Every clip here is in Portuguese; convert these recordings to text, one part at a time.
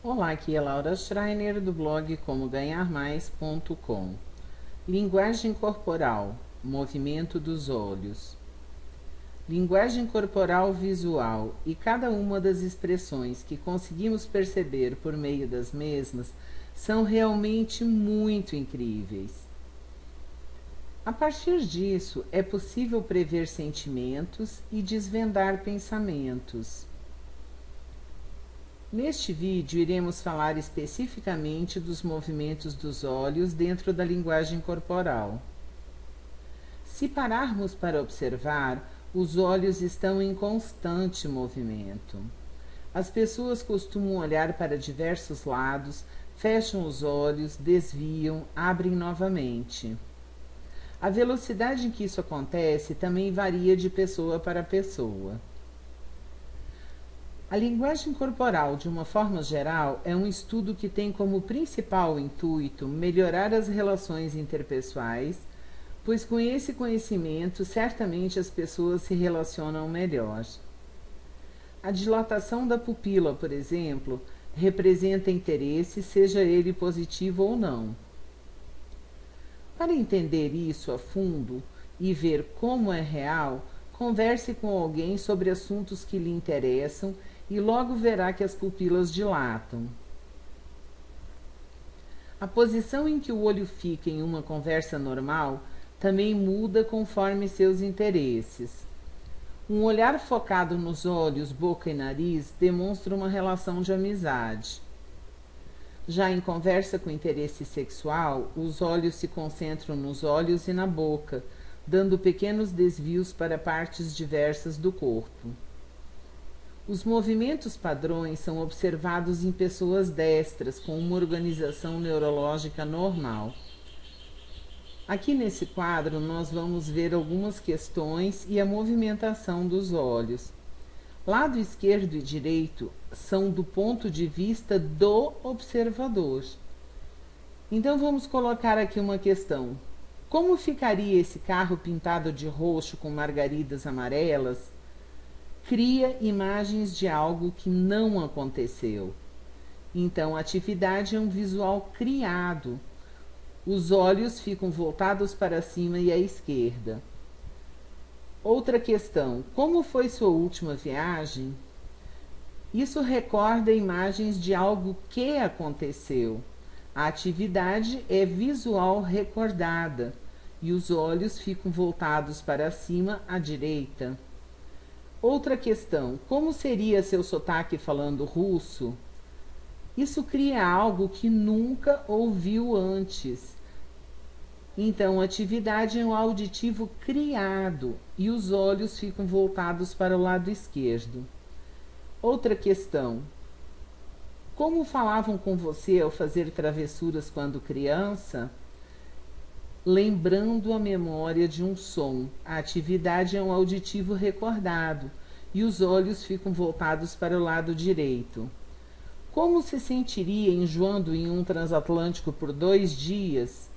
Olá, aqui é Laura Schreiner do blog comoganharmais.com. Linguagem corporal, movimento dos olhos. Linguagem corporal visual e cada uma das expressões que conseguimos perceber por meio das mesmas são realmente muito incríveis. A partir disso, é possível prever sentimentos e desvendar pensamentos. Neste vídeo, iremos falar especificamente dos movimentos dos olhos dentro da linguagem corporal. Se pararmos para observar, os olhos estão em constante movimento. As pessoas costumam olhar para diversos lados, fecham os olhos, desviam, abrem novamente. A velocidade em que isso acontece também varia de pessoa para pessoa. A linguagem corporal, de uma forma geral, é um estudo que tem como principal intuito melhorar as relações interpessoais, pois com esse conhecimento certamente as pessoas se relacionam melhor. A dilatação da pupila, por exemplo, representa interesse, seja ele positivo ou não. Para entender isso a fundo e ver como é real, converse com alguém sobre assuntos que lhe interessam e logo verá que as pupilas dilatam. A posição em que o olho fica em uma conversa normal também muda conforme seus interesses. Um olhar focado nos olhos, boca e nariz demonstra uma relação de amizade. Já em conversa com interesse sexual, os olhos se concentram nos olhos e na boca, dando pequenos desvios para partes diversas do corpo. Os movimentos padrões são observados em pessoas destras, com uma organização neurológica normal. Aqui nesse quadro, nós vamos ver algumas questões e a movimentação dos olhos. Lado esquerdo e direito são do ponto de vista do observador. Então, vamos colocar aqui uma questão. Como ficaria esse carro pintado de roxo com margaridas amarelas? Cria imagens de algo que não aconteceu. Então, a atividade é um visual criado. Os olhos ficam voltados para cima e à esquerda. Outra questão: como foi sua última viagem? Isso recorda imagens de algo que aconteceu. A atividade é visual recordada e os olhos ficam voltados para cima à direita. Outra questão: como seria seu sotaque falando russo? Isso cria algo que nunca ouviu antes. Então, a atividade é um auditivo criado e os olhos ficam voltados para o lado esquerdo. Outra questão: como falavam com você ao fazer travessuras quando criança? Lembrando a memória de um som. A atividade é um auditivo recordado e os olhos ficam voltados para o lado direito. Como se sentiria enjoando em um transatlântico por 2 dias?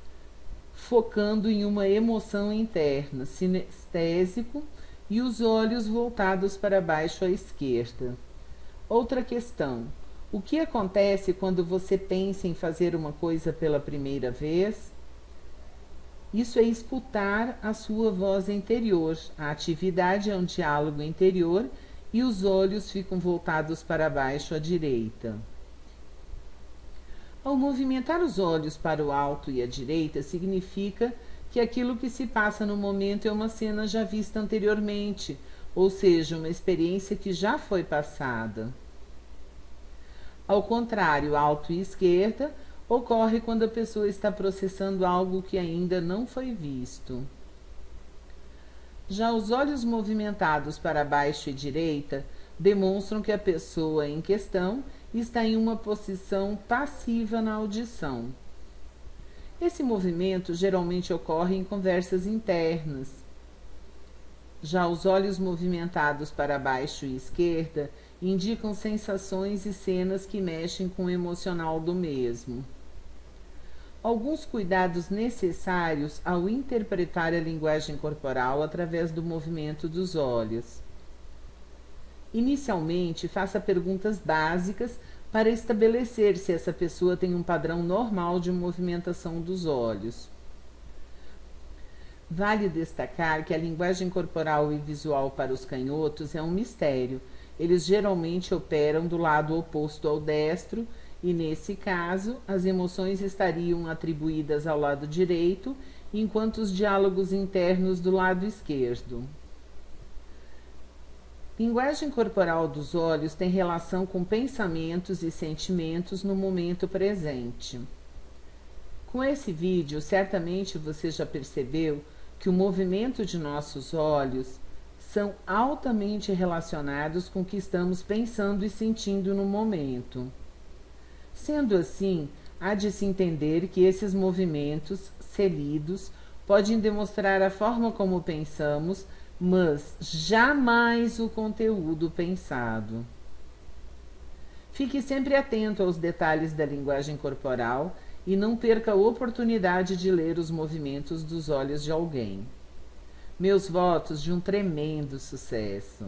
Focando em uma emoção interna, sinestésico, e os olhos voltados para baixo à esquerda. Outra questão: o que acontece quando você pensa em fazer uma coisa pela primeira vez? Isso é escutar a sua voz interior. A atividade é um diálogo interior e os olhos ficam voltados para baixo à direita. Ao movimentar os olhos para o alto e à direita, significa que aquilo que se passa no momento é uma cena já vista anteriormente, ou seja, uma experiência que já foi passada. Ao contrário, alto e esquerda ocorre quando a pessoa está processando algo que ainda não foi visto. Já os olhos movimentados para baixo e direita demonstram que a pessoa em questão está em uma posição passiva na audição. Esse movimento geralmente ocorre em conversas internas. Já os olhos movimentados para baixo e esquerda indicam sensações e cenas que mexem com o emocional do mesmo. Alguns cuidados necessários ao interpretar a linguagem corporal através do movimento dos olhos. Inicialmente, faça perguntas básicas para estabelecer se essa pessoa tem um padrão normal de movimentação dos olhos. Vale destacar que a linguagem corporal e visual para os canhotos é um mistério. Eles geralmente operam do lado oposto ao destro e, nesse caso, as emoções estariam atribuídas ao lado direito, enquanto os diálogos internos do lado esquerdo. Linguagem corporal dos olhos tem relação com pensamentos e sentimentos no momento presente. Com esse vídeo, certamente você já percebeu que o movimento de nossos olhos são altamente relacionados com o que estamos pensando e sentindo no momento. Sendo assim, há de se entender que esses movimentos, se lidos, podem demonstrar a forma como pensamos, mas jamais o conteúdo pensado. Fique sempre atento aos detalhes da linguagem corporal e não perca a oportunidade de ler os movimentos dos olhos de alguém. Meus votos de um tremendo sucesso!